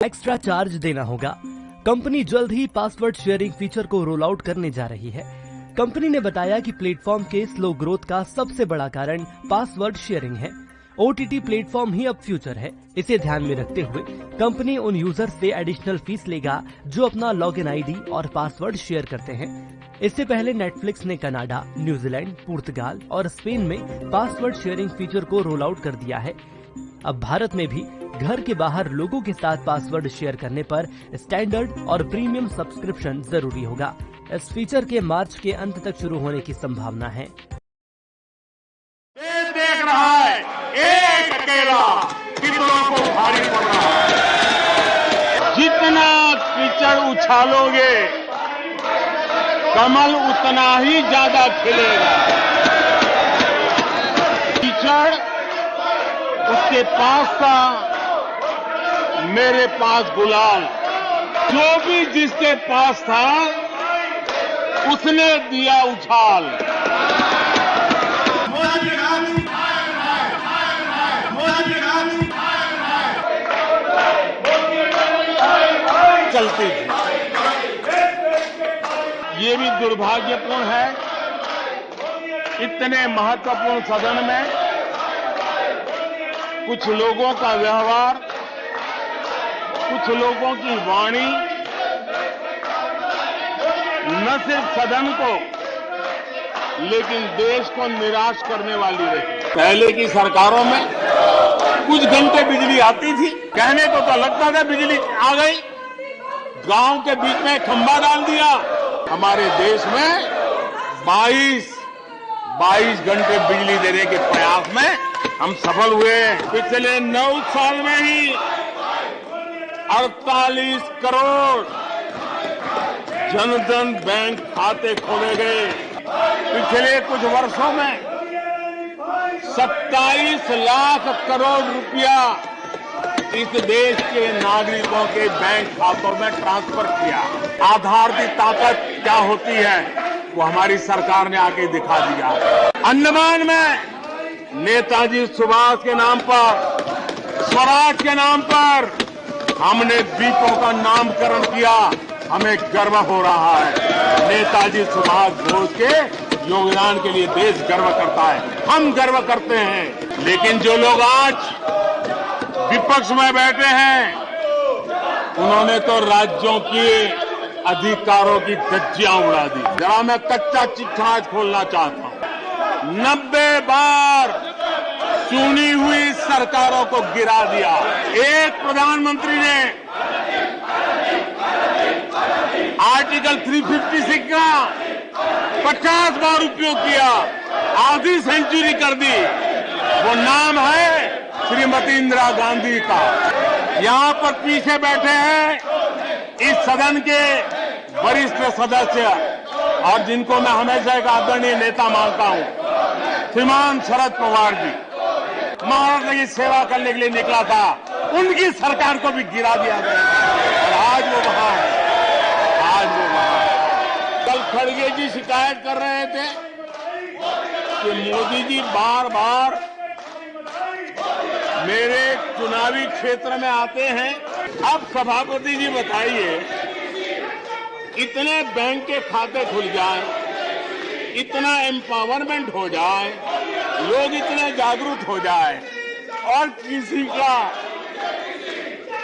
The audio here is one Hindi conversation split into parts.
एक्स्ट्रा चार्ज देना होगा। कंपनी जल्द ही पासवर्ड शेयरिंग फीचर को रोल आउट करने जा रही है। कंपनी ने बताया कि प्लेटफॉर्म के स्लो ग्रोथ का सबसे बड़ा कारण पासवर्ड शेयरिंग है। OTT प्लेटफॉर्म ही अब फ्यूचर है। इसे ध्यान में रखते हुए कंपनी उन यूजर से एडिशनल फीस लेगा जो अपना लॉगिन ID और पासवर्ड शेयर करते हैं। इससे पहले नेटफ्लिक्स ने कनाडा, न्यूजीलैंड, पुर्तगाल और स्पेन में पासवर्ड शेयरिंग फीचर को रोल आउट कर दिया है। अब भारत में भी घर के बाहर लोगों के साथ पासवर्ड शेयर करने पर स्टैंडर्ड और प्रीमियम सब्सक्रिप्शन जरूरी होगा। इस फीचर के मार्च के अंत तक शुरू होने की संभावना है। देख रहा है एक अकेला कितनों को भारी पड़ रहा है। जितना कीचड़ उछालोगे कमल उतना ही ज्यादा खिलेगा। कीचड़ उसके पास था, मेरे पास गुलाल। जो भी जिसके पास था उसने दिया उछाल। चलती थी। ये भी दुर्भाग्यपूर्ण है, इतने महत्वपूर्ण सदन में कुछ लोगों का व्यवहार, कुछ लोगों की वाणी न सिर्फ सदन को लेकिन देश को निराश करने वाली रही। पहले की सरकारों में कुछ घंटे बिजली आती थी, कहने को तो लगता था बिजली आ गई, गांव के बीच में खंभा डाल दिया। हमारे देश में 22 घंटे बिजली देने के प्रयास में हम सफल हुए। पिछले 9 साल में ही 48 करोड़ जनधन बैंक खाते खोले गए। पिछले कुछ वर्षों में 27 लाख करोड़ रुपया इस देश के नागरिकों के बैंक खातों में ट्रांसफर किया। आधार की ताकत क्या होती है वो हमारी सरकार ने आके दिखा दिया। अंडमान में नेताजी सुभाष के नाम पर, स्वराज के नाम पर हमने द्वीपों का नामकरण किया। हमें गर्व हो रहा है। नेताजी सुभाष बोस के योगदान के लिए देश गर्व करता है, हम गर्व करते हैं। लेकिन जो लोग आज विपक्ष में बैठे हैं उन्होंने तो राज्यों के अधिकारों की धज्जियां उड़ा दी। जरा मैं कच्चा चिट्ठा आज खोलना चाहता हूं। 90 बार चुनी हुई सरकारों को गिरा दिया। एक प्रधानमंत्री ने आर्टिकल 356 का 50 बार उपयोग किया, आधी सेंचुरी कर दी। वो नाम है श्रीमती इंदिरा गांधी का। यहां पर पीछे बैठे हैं इस सदन के वरिष्ठ सदस्य और जिनको मैं हमेशा एक आदरणीय नेता मानता हूं, श्रीमान शरद पवार जी। महाराष्ट्र की सेवा करने के लिए निकला था, उनकी सरकार को भी गिरा दिया गया और आज वो वहां है। कल खड़गे जी शिकायत कर रहे थे कि मोदी जी बार बार मेरे चुनावी क्षेत्र में आते हैं। अब सभापति जी बताइए, इतने बैंक के खाते खुल जाए, इतना एम्पावरमेंट हो जाए, लोग इतने जागरूक हो जाए और किसी का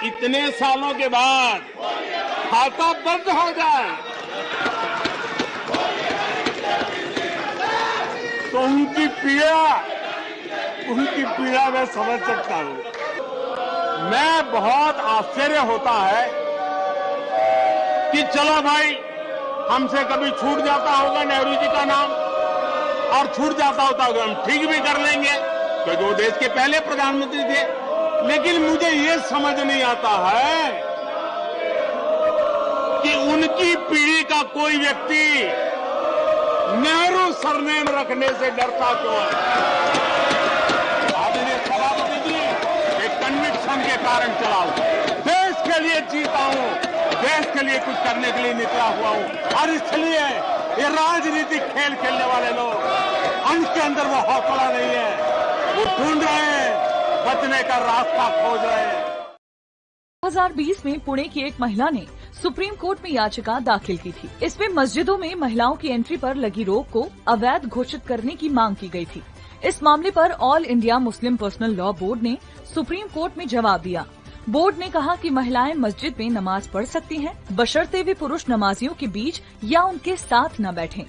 इतने सालों के बाद खाता बंद हो जाए तो उनकी पीड़ा मैं समझ सकता हूं। मैं बहुत आश्चर्य होता है कि चलो भाई, हमसे कभी छूट जाता होगा नेहरू जी का नाम और छूट जाता होता होगा, हम ठीक भी कर लेंगे क्योंकि वो देश के पहले प्रधानमंत्री थे। लेकिन मुझे ये समझ नहीं आता है कि उनकी पीढ़ी का कोई व्यक्ति नेहरू सरनेम रखने से डरता क्यों है। सभापति जी, एक कन्विक्शन के कारण चला हूं, देश के लिए जीता हूं, देश के लिए कुछ करने के लिए निकला हुआ हूं और इसलिए ये राजनीतिक खेल खेलने वाले लोग, उनके अंदर वो हौसला नहीं है, वो ढूंढ रहे हैं, बचने का रास्ता खोज रहे हैं। 2020 में पुणे की एक महिला ने सुप्रीम कोर्ट में याचिका दाखिल की थी। इसमें मस्जिदों में महिलाओं की एंट्री पर लगी रोक को अवैध घोषित करने की मांग की गई थी। इस मामले पर all India Muslim personal law board ने सुप्रीम कोर्ट में जवाब दिया। बोर्ड ने कहा कि महिलाएं मस्जिद में नमाज पढ़ सकती हैं, बशर्ते वे पुरुष नमाजियों के बीच या उनके साथ न बैठें।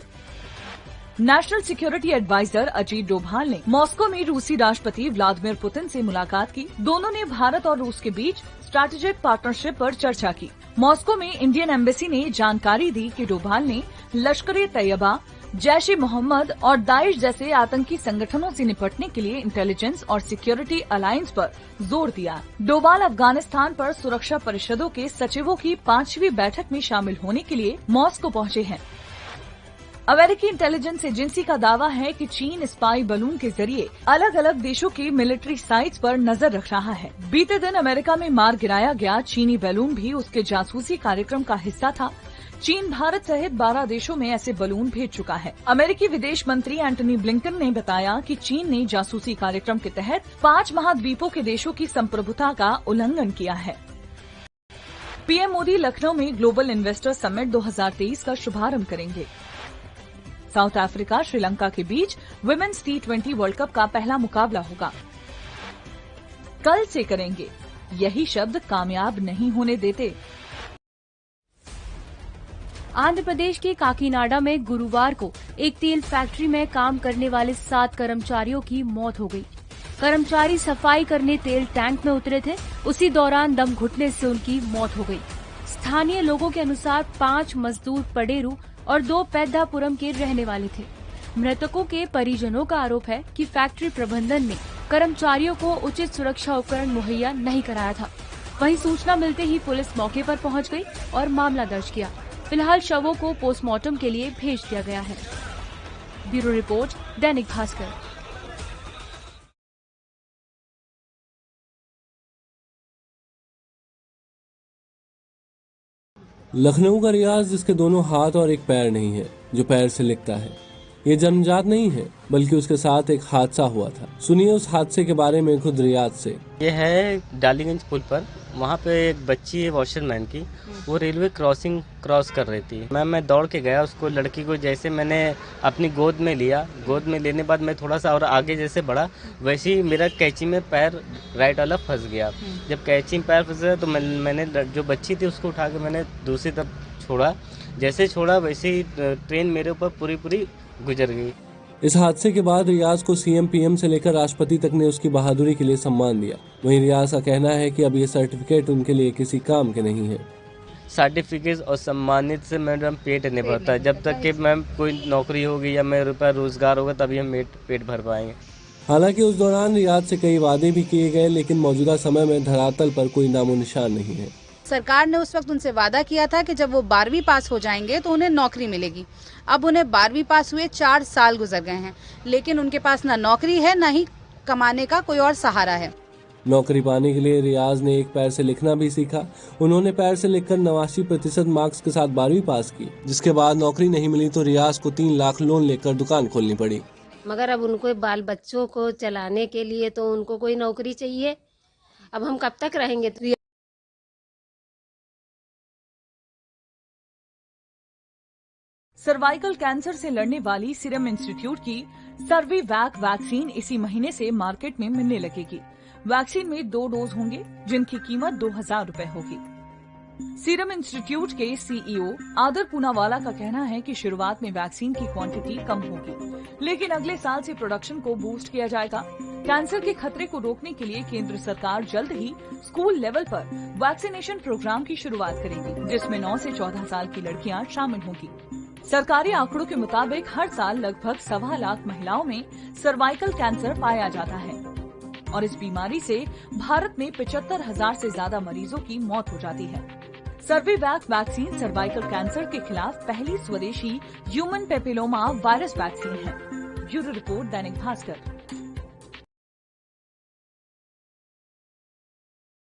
National security advisor Ajit Doval ने मॉस्को में रूसी राष्ट्रपति व्लादिमीर पुतिन से मुलाकात की। दोनों ने भारत और रूस के बीच स्ट्रैटेजिक पार्टनरशिप पर चर्चा की। मॉस्को में इंडियन एम्बेसी ने जानकारी दी कि डोभाल ने लश्कर-ए-तैयबा, जैश-ए-मोहम्मद और दाइश जैसे आतंकी संगठनों से निपटने के लिए इंटेलिजेंस और सिक्योरिटी अलायंस पर जोर दिया। डोभाल अफगानिस्तान पर सुरक्षा परिषदों के सचिवों की 5वीं बैठक में शामिल होने के लिए मॉस्को पहुंचे हैं। अमेरिकी इंटेलिजेंस एजेंसी का दावा है कि चीन स्पाई बलून के जरिए अलग अलग देशों की मिलिट्री साइट्स पर नजर रख रहा है। बीते दिन अमेरिका में मार गिराया गया चीनी बैलून भी उसके जासूसी कार्यक्रम का हिस्सा था। चीन भारत सहित 12 देशों में ऐसे बलून भेज चुका है। अमेरिकी विदेश मंत्री एंटनी ब्लिंकन ने बताया कि चीन ने जासूसी कार्यक्रम के तहत 5 महाद्वीपों के देशों की संप्रभुता का उल्लंघन किया है। पीएम मोदी लखनऊ में ग्लोबल इन्वेस्टर समिट 2023 का शुभारंभ करेंगे। साउथ अफ्रीका श्रीलंका के बीच वुमेन्स T20 वर्ल्ड कप का पहला मुकाबला होगा। कल से करेंगे, यही शब्द कामयाब नहीं होने देते। आंध्र प्रदेश के काकीनाडा में गुरुवार को एक तेल फैक्ट्री में काम करने वाले 7 कर्मचारियों की मौत हो गई। कर्मचारी सफाई करने तेल टैंक में उतरे थे, उसी दौरान दम घुटने से उनकी मौत हो गई। स्थानीय लोगों के अनुसार 5 मजदूर पडेरू और 2 पैदापुरम के रहने वाले थे। मृतकों के परिजनों का आरोप है कि फैक्ट्री प्रबंधन ने कर्मचारियों को उचित सुरक्षा उपकरण मुहैया नहीं कराया था। वहीं सूचना मिलते ही पुलिस मौके पर पहुंच गई और मामला दर्ज किया। फिलहाल शवों को पोस्टमार्टम के लिए भेज दिया गया है। Bureau report, Dainik Bhaskar. लखनऊ का रियाज जिसके दोनों हाथ और एक पैर नहीं है, जो पैर से लिखता है, ये जन्मजात नहीं है बल्कि उसके साथ एक हादसा हुआ था। सुनिए उस हादसे के बारे में खुद रियाज से। ये है डालीगंज पुल पर, वहाँ पे एक बच्ची है वॉशरमैन की, वो रेलवे क्रॉसिंग क्रॉस कर रही थी। मैं दौड़ के गया, उसको लड़की को जैसे मैंने अपनी गोद में लिया, गोद में लेने बाद मैं थोड़ा सा और आगे जैसे बढ़ा, वैसे ही मेरा कैंची में पैर राइट वाला फंस गया। जब कैंची में पैर फंस गया तो मैंने जो बच्ची थी उसको उठा के मैंने दूसरी तरफ छोड़ा। जैसे छोड़ा वैसे ही ट्रेन मेरे ऊपर पूरी गुजर गई। इस हादसे के बाद रियाज को सीएम पीएम से लेकर राष्ट्रपति तक ने उसकी बहादुरी के लिए सम्मान दिया। वहीं रियाज का कहना है कि अब ये सर्टिफिकेट उनके लिए किसी काम के नहीं है। सर्टिफिकेट और सम्मानित से मैडम पेट नहीं भरता। जब तक कि मैम कोई नौकरी होगी या मेरे ऊपर रोजगार होगा तभी हम पेट भर पाएंगे। हालांकि उस दौरान रियाज से कई वादे भी किए गए, लेकिन मौजूदा समय में धरातल पर कोई नामो निशान नहीं है। सरकार ने उस वक्त उनसे वादा किया था कि जब वो 12वीं पास हो जाएंगे तो उन्हें नौकरी मिलेगी। अब उन्हें 12वीं पास हुए 4 साल गुजर गए हैं, लेकिन उनके पास ना नौकरी है ना ही कमाने का कोई और सहारा है। नौकरी पाने के लिए रियाज ने एक पैर से लिखना भी सीखा। उन्होंने पैर से लिखकर 89% मार्क्स के साथ 12वीं पास की, जिसके बाद नौकरी नहीं मिली तो रियाज को 3 लाख लोन लेकर दुकान खोलनी पड़ी। मगर अब उनको बाल बच्चों को चलाने के लिए तो उनको कोई नौकरी चाहिए। अब हम कब तक रहेंगे। सर्वाइकल कैंसर से लड़ने वाली सीरम इंस्टीट्यूट की सर्विवैक वैक्सीन इसी महीने से मार्केट में मिलने लगेगी। वैक्सीन में 2 डोज होंगे, जिनकी कीमत 2000 रुपए होगी। सीरम इंस्टीट्यूट के सीईओ आदर पूनावाला का कहना है कि शुरुआत में वैक्सीन की क्वांटिटी कम होगी, लेकिन अगले साल से प्रोडक्शन को बूस्ट किया जाएगा। कैंसर के खतरे को रोकने के लिए केंद्र सरकार जल्द ही स्कूल लेवल पर वैक्सीनेशन प्रोग्राम की शुरुआत करेगी, जिसमें 9 से 14 साल की लड़कियां शामिल होंगी। सरकारी आंकड़ों के मुताबिक हर साल लगभग 1.25 लाख महिलाओं में सर्वाइकल कैंसर पाया जाता है और इस बीमारी से भारत में 75,000 से ज्यादा मरीजों की मौत हो जाती है। सर्विवैक वैक्सीन सर्वाइकल कैंसर के खिलाफ पहली स्वदेशी ह्यूमन पेपिलोमा वायरस वैक्सीन है। Bureau report, Dainik Bhaskar.